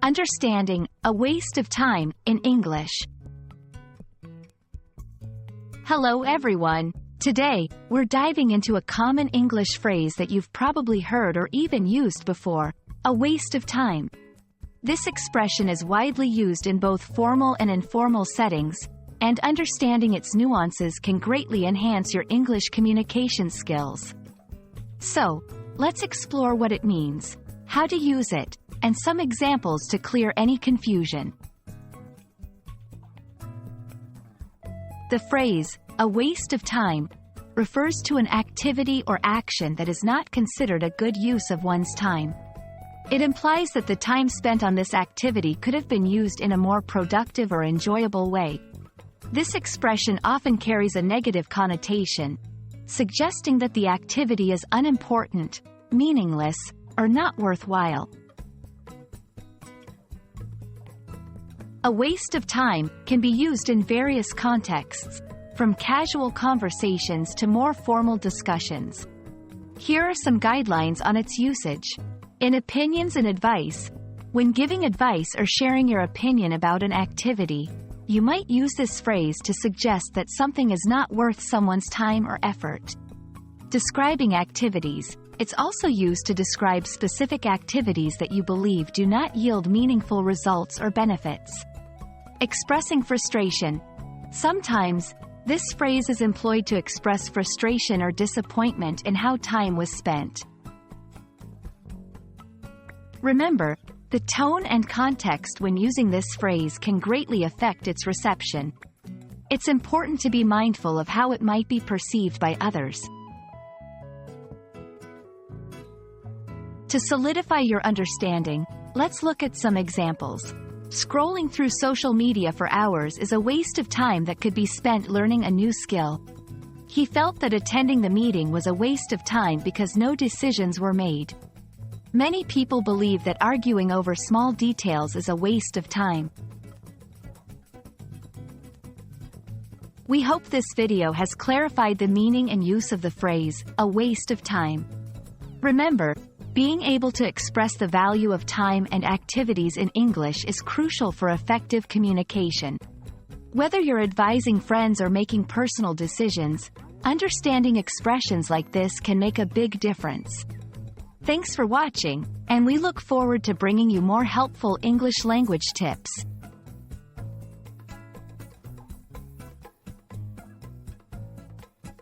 Understanding, a waste of time, in English. Hello everyone. Today, we're diving into a common English phrase that you've probably heard or even used before, a waste of time. This expression is widely used in both formal and informal settings, and understanding its nuances can greatly enhance your English communication skills. So, let's explore what it means, how to use it, and some examples to clear any confusion. The phrase, a waste of time, refers to an activity or action that is not considered a good use of one's time. It implies that the time spent on this activity could have been used in a more productive or enjoyable way. This expression often carries a negative connotation, suggesting that the activity is unimportant, meaningless, or not worthwhile. A waste of time can be used in various contexts, from casual conversations to more formal discussions. Here are some guidelines on its usage. In opinions and advice, when giving advice or sharing your opinion about an activity, you might use this phrase to suggest that something is not worth someone's time or effort. Describing activities, it's also used to describe specific activities that you believe do not yield meaningful results or benefits. Expressing frustration. Sometimes, this phrase is employed to express frustration or disappointment in how time was spent. Remember, the tone and context when using this phrase can greatly affect its reception. It's important to be mindful of how it might be perceived by others. To solidify your understanding, let's look at some examples. Scrolling through social media for hours is a waste of time that could be spent learning a new skill. He felt that attending the meeting was a waste of time because no decisions were made. Many people believe that arguing over small details is a waste of time. We hope this video has clarified the meaning and use of the phrase, a waste of time. Remember, being able to express the value of time and activities in English is crucial for effective communication. Whether you're advising friends or making personal decisions, understanding expressions like this can make a big difference. Thanks for watching, and we look forward to bringing you more helpful English language tips.